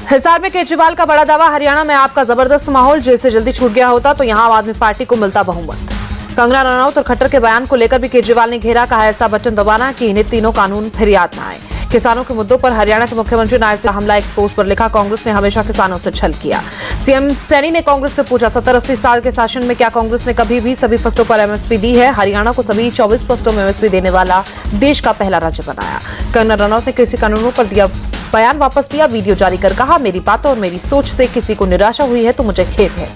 हिसार में केजरीवाल का बड़ा दावा, हरियाणा में आपका जबरदस्त माहौल, जैसे जल्दी छूट गया होता तो यहां आम आदमी पार्टी को मिलता बहुमत। कंगना रनौत और खट्टर के बयान को लेकर भी केजरीवाल ने घेरा, कहा ऐसा बटन दबाना कि इन्हें तीनों कानून फिर याद न आए। किसानों के मुद्दों पर हरियाणा के मुख्यमंत्री नायब से हमला एक्सपोज पर लिखा, कांग्रेस ने हमेशा किसानों से छल किया। सीएम सैनी ने कांग्रेस से पूछा, 70-80 साल के शासन में क्या कांग्रेस ने कभी भी सभी फसलों पर एमएसपी दी है? हरियाणा को सभी 24 फसलों में एमएसपी देने वाला देश का पहला राज्य बनाया। कंगना रनौत ने कृषि कानूनों पर दिया बयान वापस लिया, वीडियो जारी कर कहा, मेरी बातों और मेरी सोच से किसी को निराशा हुई है तो मुझे खेद है।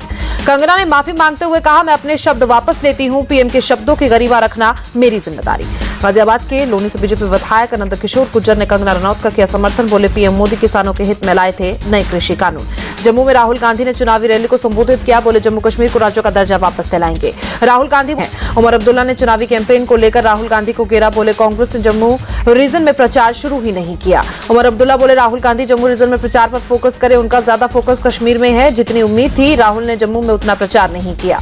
कंगना ने माफी मांगते हुए कहा, मैं अपने शब्द वापस लेती हूं, पीएम के शब्दों की गरिमा रखना मेरी जिम्मेदारी। गाजियाबाद के लोनी से बीजेपी विधायक नंद किशोर गुर्जर ने कंगना रनौत का किया समर्थन, बोले पीएम मोदी किसानों के हित में लाए थे नए कृषि कानून। जम्मू में राहुल गांधी ने चुनावी रैली को संबोधित किया, बोले जम्मू कश्मीर को राज्यों का दर्जा वापस दिलाएंगे। राहुल गांधी उमर अब्दुल्ला ने चुनावी कैंपेन को लेकर राहुल गांधी को घेरा, बोले कांग्रेस ने जम्मू रीजन में प्रचार शुरू ही नहीं किया। उमर अब्दुल्ला बोले राहुल गांधी जम्मू रीजन में प्रचार पर फोकस करे, उनका ज्यादा फोकस कश्मीर में है, जितनी उम्मीद थी राहुल ने जम्मू में उतना प्रचार नहीं किया।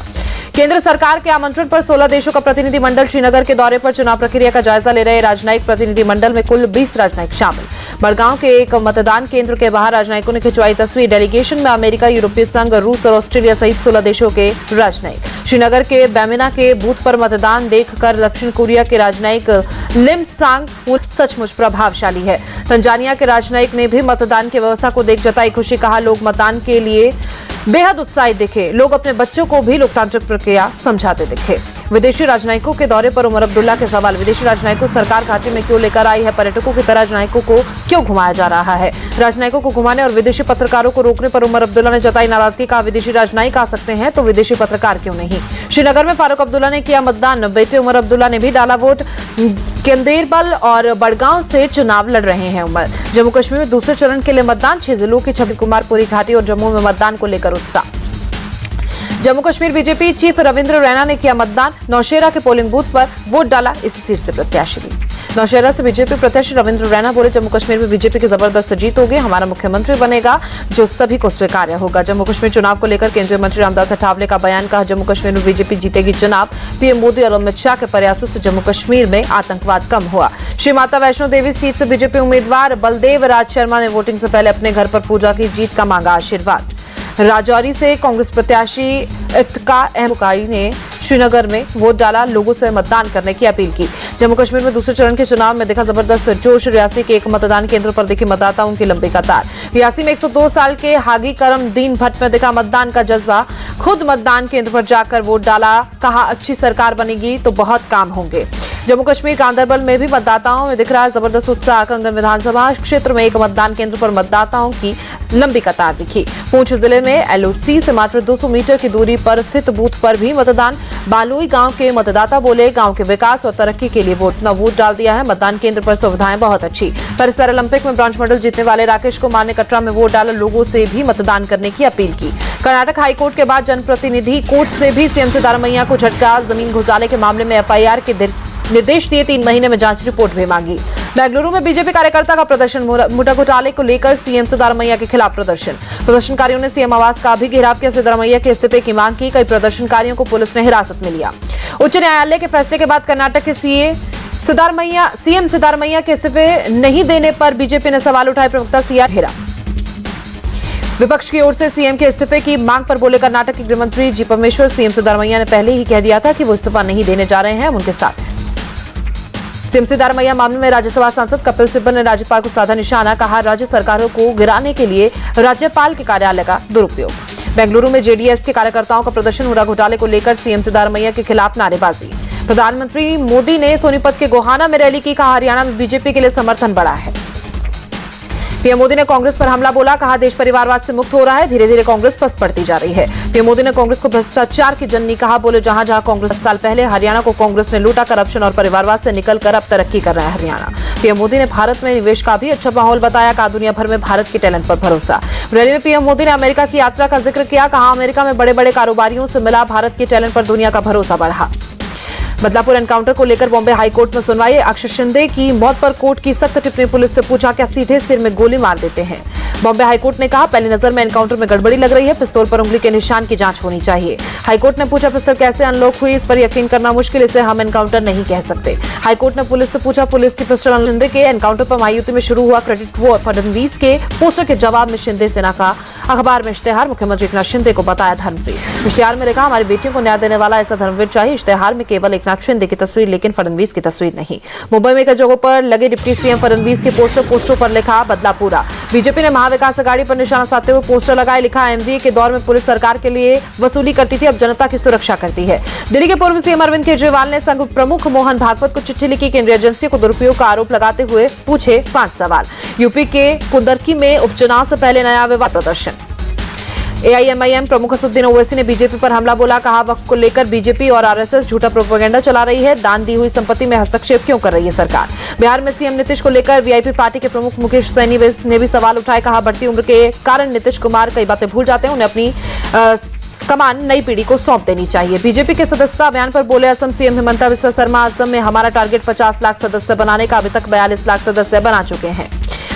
केंद्र सरकार के आमंत्रण पर 16 देशों का प्रतिनिधिमंडल श्रीनगर के दौरे पर चुनाव प्रक्रिया का जायजा ले रहे। राजनयिक प्रतिनिधिमंडल में कुल 20 राजनयिक शामिल। बड़गांव के एक मतदान केंद्र के बाहर राजनयिकों ने खिंचवाई तस्वीर। डेलीगेशन में अमेरिका, यूरोपीय संघ, रूस और ऑस्ट्रेलिया सहित 16 देशों के राजनयिक। श्रीनगर के बैमिना के बूथ पर मतदान देखकर दक्षिण कोरिया के राजनयिक लिम सांग सचमुच प्रभावशाली है। तंजानिया के राजनयिक ने भी मतदान की व्यवस्था को देख जताई खुशी, कहा लोग मतदान के लिए बेहद उत्साहित दिखे, लोग अपने बच्चों को भी लोकतांत्रिक प्रक्रिया समझाते दिखे। विदेशी राजनयिकों के दौरे पर उमर अब्दुल्ला के सवाल, विदेशी राजनयिकों सरकार घाटी में क्यों लेकर आई है? पर्यटकों की तरह राजनयिकों को क्यों घुमाया जा रहा है? राजनयिकों को घुमाने और विदेशी पत्रकारों को रोकने पर उमर अब्दुल्ला ने जताई नाराजगी, कहा विदेशी राजनयिक आ सकते हैं तो विदेशी पत्रकार क्यों नहीं? श्रीनगर में फारूक अब्दुल्ला ने किया मतदान, बेटे उमर अब्दुल्ला ने भी डाला वोट। केंदेरबल और बड़गांव से चुनाव लड़ रहे हैं उमर। जम्मू कश्मीर में दूसरे चरण के लिए मतदान, 6 जिलों की छवि कुमारपुरी घाटी और जम्मू में मतदान को लेकर उत्साह। जम्मू कश्मीर बीजेपी चीफ रविंद्र रैना ने किया मतदान, नौशेरा के पोलिंग बूथ पर वोट डाला, इसी सीट से प्रत्याशी भी। नौशेरा से बीजेपी प्रत्याशी रविंद्र रैना बोले जम्मू कश्मीर में बीजेपी की जबरदस्त जीत होगी, हमारा मुख्यमंत्री बनेगा जो सभी को स्वीकार्य होगा। जम्मू कश्मीर चुनाव को लेकर केंद्रीय मंत्री रामदास अठावले का बयान, कहा जम्मू कश्मीर में बीजेपी जीतेगी चुनाव, पीएम मोदी और अमित शाह के प्रयासों से जम्मू कश्मीर में आतंकवाद कम हुआ। श्री माता वैष्णो देवी सीट से बीजेपी उम्मीदवार बलदेव राज शर्मा ने वोटिंग से पहले अपने घर पर पूजा की, जीत का मांगा आशीर्वाद। राजौरी से कांग्रेस प्रत्याशी इफ्तिका अहमकारी ने श्रीनगर में वोट डाला, लोगों से मतदान करने की अपील की। जम्मू कश्मीर में दूसरे चरण के चुनाव में देखा जबरदस्त जोश, रियासी के एक मतदान केंद्र पर देखी मतदाताओं की लंबी कतार। रियासी में 102 साल के हागी करमदीन भट्ट में देखा मतदान का जज्बा, खुद मतदान केंद्र पर जाकर वोट डाला, कहा अच्छी सरकार बनेगी तो बहुत काम होंगे। जम्मू कश्मीर गांधरबल में भी मतदाताओं में दिख रहा है जबरदस्त उत्साह। कंगन विधानसभा क्षेत्र में एक मतदान केंद्र पर मतदाताओं की लंबी कतार दिखी। पुंछ जिले में एलओसी से मात्र 200 मीटर की दूरी पर स्थित बूथ पर भी मतदान। बालोई गांव के मतदाता बोले गांव के विकास और तरक्की के लिए वोट डाल दिया है, मतदान केंद्र पर सुविधाएं बहुत अच्छी। पेरिस पैरालंपिक में ब्रॉन्ज मेडल जीतने वाले राकेश कुमार ने कटरा में वोट डाला, लोगों से भी मतदान करने की अपील की। कर्नाटक हाईकोर्ट के बाद जनप्रतिनिधि कोर्ट से भी सीएम सिद्धारमैया को झटका, जमीन घोटाले के मामले में एफआईआर के निर्देश दिए, 3 महीने में जांच रिपोर्ट भी मांगी। बेंगलुरु में बीजेपी कार्यकर्ता का प्रदर्शन, मुद्दा घोटाले को लेकर सीएम सिद्धारमैया के खिलाफ प्रदर्शन। प्रदर्शनकारियों ने सीएम आवास का भी घेराव किया, सिद्धारमैया के इस्तीफे की मांग की। कई प्रदर्शनकारियों को पुलिस ने हिरासत में लिया। उच्च न्यायालय के फैसले के बाद कर्नाटक के सीएम सिद्धारमैया के इस्तीफे नहीं देने पर बीजेपी ने सवाल उठाए, प्रवक्ता सीआर घेरा। विपक्ष की ओर से सीएम के इस्तीफे की मांग पर बोले कर्नाटक के गृह मंत्री जी परमेश्वर, सीएम सिद्धारमैया ने पहले ही कह दिया था कि वो इस्तीफा नहीं देने जा रहे हैं, हम उनके साथ हैं। सीएम सिद्धारमैया मामले में राज्यसभा सांसद कपिल सिब्बल ने राज्यपाल को साधा निशाना, कहा राज्य सरकारों को गिराने के लिए राज्यपाल के कार्यालय का दुरुपयोग। बेंगलुरु में जेडीएस के कार्यकर्ताओं का प्रदर्शन, मुद्दा घोटाले को लेकर सीएम सिद्धारमैया के खिलाफ नारेबाजी। प्रधानमंत्री मोदी ने सोनीपत के गोहाना में रैली की, कहा हरियाणा में बीजेपी के लिए समर्थन बढ़ा है। पीएम मोदी ने कांग्रेस पर हमला बोला, कहा देश परिवारवाद से मुक्त हो रहा है, धीरे धीरे कांग्रेस पस्त पड़ती जा रही है। पीएम मोदी ने कांग्रेस को भ्रष्टाचार की जननी कहा, बोले जहां जहां कांग्रेस 10 साल पहले हरियाणा को कांग्रेस ने लूटा, करप्शन और परिवारवाद से निकलकर अब तरक्की कर रहा है हरियाणा। पीएम मोदी ने भारत में निवेश का भी अच्छा माहौल बताया, कहा दुनिया भर में भारत के टैलेंट पर भरोसा। रैली में पीएम मोदी ने अमेरिका की यात्रा का जिक्र किया, कहा अमेरिका में बड़े बड़े कारोबारियों से मिला, भारत के टैलेंट पर दुनिया का भरोसा बढ़ा। बदलापुर एनकाउंटर को लेकर बॉम्बे हाईकोर्ट में सुनवाई, अक्षय शिंदे की मौत पर कोर्ट की सख्त टिप्पणी, पुलिस से पूछा क्या सीधे सिर में गोली मार देते हैं? बॉम्बे हाईकोर्ट ने कहा, पहली नजर में एनकाउंटर में गड़बड़ी लग रही है, पिस्तौल पर उंगली के निशान की जांच होनी चाहिए। हाईकोर्ट ने पूछा, पिस्तौल कैसे अनलॉक हुई, इस पर यकीन करना मुश्किल, इसे हम एनकाउंटर नहीं कह सकते। हाईकोर्ट ने पुलिस से पूछा, पुलिस की पिस्टल शिंदे के एनकाउंटर पर महायुति में शुरू हुआ क्रेडिट वॉर, फडणवीस के पोस्टर के जवाब में शिंदे सेना का अखबार में इश्तेहार, मुख्यमंत्री एकनाथ शिंदे को बताया धर्मवीर। इश्तेहार में लिखा, हमारी बेटियों को न्याय देने वाला ऐसा धर्मवीर चाहिए। इश्तेहार में केवल एकनाथ शिंदे की तस्वीर, लेकिन फडणवीस की तस्वीर नहीं। मुंबई में कई जगहों पर लगे डिप्टी सीएम फडणवीस के पोस्टरों पर लिखा, बदला पूरा। बीजेपी ने महाविकास अघाड़ी पर निशाना साधते हुए पोस्टर लगाए, लिखा, एमवीए के दौर में पुलिस सरकार के लिए वसूली करती थी, अब जनता की सुरक्षा करती है। दिल्ली के पूर्व सीएम अरविंद केजरीवाल ने संघ प्रमुख मोहन भागवत को चिट्ठी लिखी, केंद्रीय एजेंसियों को दुरुपयोग का आरोप लगाते हुए पूछे 5 सवाल। यूपी के कुंदरकी में उपचुनाव से पहले नया विवाद प्रदर्शन। एआईएमआईएम प्रमुख असदुद्दीन ओवैसी ने बीजेपी पर हमला बोला, कहा, वक्फ को लेकर बीजेपी और आरएसएस झूठा प्रोपेगेंडा चला रही है, दान दी हुई संपत्ति में हस्तक्षेप क्यों कर रही है सरकार। बिहार में सीएम नीतीश को लेकर वीआईपी पार्टी के प्रमुख मुकेश सैनी ने भी सवाल उठाए, कहा, बढ़ती उम्र के कारण नीतीश कुमार कई बातें भूल जाते हैं, उन्हें अपनी कमान नई पीढ़ी को सौंप देनी चाहिए। बीजेपी के सदस्यता अभियान पर बोले असम सीएम हिमंता बिस्वा शर्मा, असम में हमारा टारगेट 50 लाख सदस्य बनाने का, अभी तक 42 लाख सदस्य बना चुके हैं।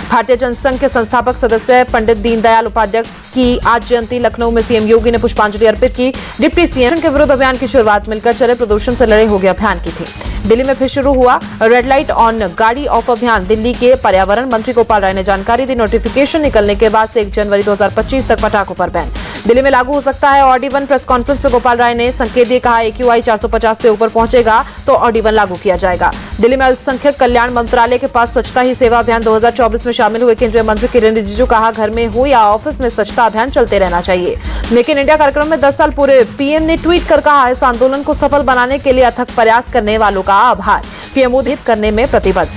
भारतीय जनसंघ के संस्थापक सदस्य पंडित दीनदयाल उपाध्याय की आज जयंती, लखनऊ में सीएम योगी ने पुष्पांजलि अर्पित की। डिप्टी सीएम के विरुद्ध अभियान की शुरुआत मिलकर चले प्रदूषण से लड़े हो गए अभियान की थी। दिल्ली में फिर शुरू हुआ रेड लाइट ऑन गाड़ी ऑफ अभियान, दिल्ली के पर्यावरण मंत्री गोपाल राय ने जानकारी दी। नोटिफिकेशन निकलने के बाद से 1 जनवरी 2025 तक पटाखों पर बैन दिल्ली में लागू हो सकता है। ऑडी-1 प्रेस कॉन्फ्रेंस में गोपाल राय ने संकेत दिए, कहा, AQI 450 से ऊपर पहुंचेगा तो ऑडी-1 लागू किया जाएगा। दिल्ली में अल्पसंख्यक कल्याण मंत्रालय के पास स्वच्छता ही सेवा अभियान 2024 में शामिल हुए केंद्रीय मंत्री किरेन रिजिजू, कहा, घर में हो या ऑफिस में स्वच्छता अभियान चलते रहना चाहिए। मेक इन इंडिया कार्यक्रम में 10 साल पूरे, पीएम ने ट्वीट कर कहा, इस आंदोलन को सफल बनाने के लिए अथक प्रयास करने वालों का आभार, पीएम उदित करने में प्रतिबद्ध।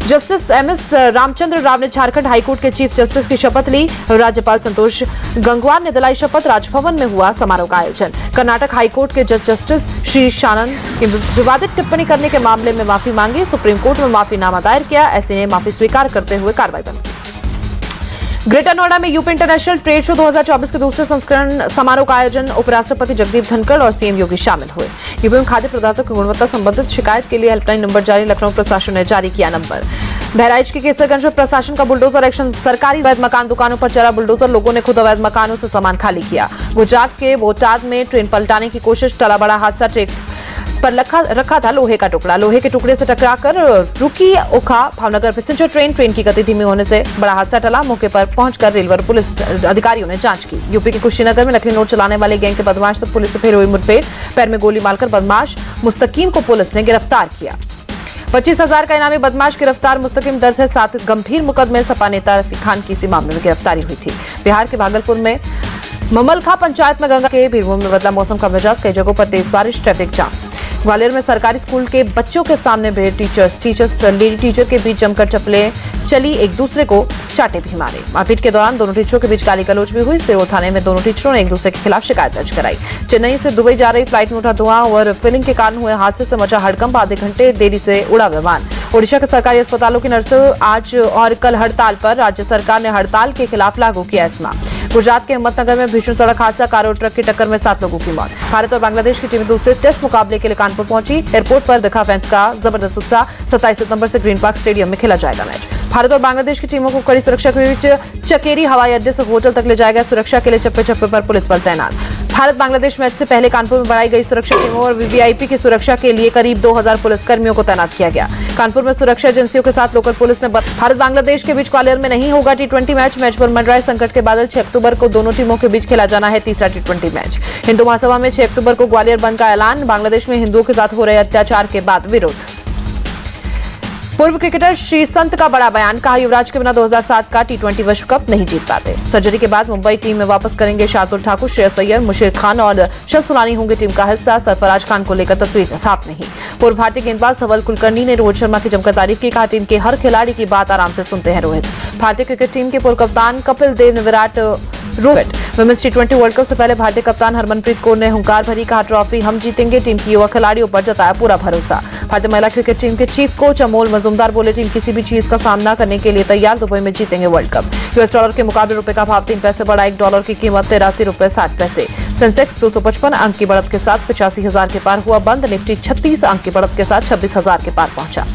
जस्टिस एमएस रामचंद्र राव ने झारखंड हाईकोर्ट के चीफ जस्टिस की शपथ ली। राज्यपाल संतोष गंगवार ने दिलाई शपथ, राजभवन में हुआ समारोह का आयोजन। कर्नाटक हाईकोर्ट के जज जस्टिस श्री शानन की विवादित टिप्पणी करने के मामले में माफी मांगी, सुप्रीम कोर्ट में माफीनामा दायर किया, ऐसे ने माफी स्वीकार करते हुए कार्रवाई बंद की। ग्रेटर नोएडा में यूपी इंटरनेशनल ट्रेड शो 2024 के दूसरे संस्करण समारोह का आयोजन, उपराष्ट्रपति जगदीप धनखड़ और सीएम योगी शामिल हुए। यूपी में खाद्य पदार्थों की गुणवत्ता संबंधित शिकायत के लिए हेल्पलाइन नंबर जारी, लखनऊ प्रशासन ने जारी किया नंबर। बहराइच के केसरगंज में प्रशासन का बुलडोजर एक्शन, सरकारी अवैध मकान दुकानों पर चला बुलडोजर, लोगों ने खुद अवैध मकानों से सामान खाली किया। गुजरात के बोटाद में ट्रेन पलटाने की कोशिश, टला बड़ा हादसा, ट्रेन पर रखा था लोहे का टुकड़ा, लोहे के टुकड़े से टकराकर रुकी ओखा भावनगर पैसेंजर ट्रेन की गति धीमी होने से बड़ा हादसा टला। मौके पर पहुंचकर रेलवे पुलिस अधिकारियों ने जांच की। यूपी के कुशीनगर में नकली नोट चलाने वाले गैंग के बदमाश से पुलिस से फिर हुई मुठभेड़, पैर में गोली मारकर बदमाश मुस्तकीम को पुलिस ने गिरफ्तार किया। 25,000 का इनामी बदमाश गिरफ्तार, मुस्तकीम दर्ज है 7 गंभीर मुकदमे, सपा नेता रफीक खान की इसी मामले में गिरफ्तारी हुई थी। बिहार के भागलपुर में ममलखा पंचायत में गंगा के बीरभूम में बदला मौसम का मिजाज, कई जगहों पर तेज बारिश, ट्रैफिक जाम। ग्वालियर में सरकारी स्कूल के बच्चों के सामने भिड़े टीचर्स लेडी टीचर के बीच जमकर चप्पलें चली, एक दूसरे को चाटे भी मारे। मारपीट के दौरान दोनों टीचरों के बीच गाली गलौज भी हुई। सिरोल थाने में दोनों टीचरों ने एक दूसरे के खिलाफ शिकायत दर्ज कराई। चेन्नई से दुबई जा रही फ्लाइट में उठा धुआं और फिलिंग के कारण हुए हादसे से मचा हड़कंप, आधे घंटे देरी से उड़ा विमान। ओडिशा के सरकारी अस्पतालों की नर्सों आज और कल हड़ताल पर, राज्य सरकार ने हड़ताल के खिलाफ लागू किया एस्मा। गुजरात के हिम्मतनगर में भीषण सड़क हादसा, कार और ट्रक की टक्कर में 7 लोगों की मौत। भारत और बांग्लादेश की टीमें दूसरे टेस्ट मुकाबले के लिए कानपुर पहुंची। एयरपोर्ट पर दिखा फैंस का जबरदस्त उत्साह, 27 सितंबर से ग्रीन पार्क स्टेडियम में खेला जाएगा मैच। भारत और बांग्लादेश की टीमों को कड़ी सुरक्षा के बीच चकेरी हवाई अड्डे से होटल तक ले जाएगा, सुरक्षा के लिए चप्पे चप्पे पर पुलिस बल तैनात। भारत बांग्लादेश मैच से पहले कानपुर में बढ़ाई गई सुरक्षा टीमों और वीवीआईपी की सुरक्षा के लिए करीब 2000 पुलिसकर्मियों को तैनात किया गया। कानपुर में सुरक्षा एजेंसियों के साथ लोकल पुलिस ने भारत बांग्लादेश के बीच ग्वालियर में नहीं होगा T20 मैच पर मंडराए संकट के बादल। 6 अक्टूबर को दोनों टीमों के बीच खेला जाना है तीसरा T20 मैच। हिंदू महासभा में 6 अक्टूबर को ग्वालियर बंद का ऐलान, बांग्लादेश में हिंदुओं के साथ हो रहे अत्याचार के बाद विरोध। पूर्व क्रिकेटर श्रीसंत का बड़ा बयान, कहा, युवराज के बिना 2007 का T20 विश्व कप नहीं जीत पाते। सर्जरी के बाद मुंबई टीम में वापस करेंगे शार्दुल ठाकुर, श्रेयस अय्यर, मुशीर खान और शरद सुनानी होंगे टीम का हिस्सा। सरफराज खान को लेकर तस्वीर साफ नहीं। पूर्व भारतीय गेंदबाज धवल कुलकर्णी ने रोहित शर्मा की जमकर तारीफ की, कहा, टीम के हर खिलाड़ी की बात आराम से सुनते हैं रोहित। भारतीय क्रिकेट टीम के पूर्व कप्तान कपिल देव ने Virat Rohit women's T20 world cup से पहले भारतीय कप्तान हरमनप्रीत कौर ने हुंकार भरी, कहा, ट्रॉफी हम जीतेंगे, टीम की युवा खिलाड़ियों पर जताया पूरा भरोसा। भारतीय महिला क्रिकेट टीम के चीफ कोच अमोल मजूमदार बोले, टीम किसी भी चीज का सामना करने के लिए तैयार, दुबई में जीतेंगे वर्ल्ड कप। US डॉलर के मुकाबले रुपए का भाव 3 पैसे बढ़ा, $1 की कीमत 83 रुपए 60 पैसे। सेंसेक्स 255 अंक की बढ़त के साथ 85,000 के पार हुआ बंद। निफ्टी 36 अंक की बढ़त के साथ 26,000 के पार पहुंचा।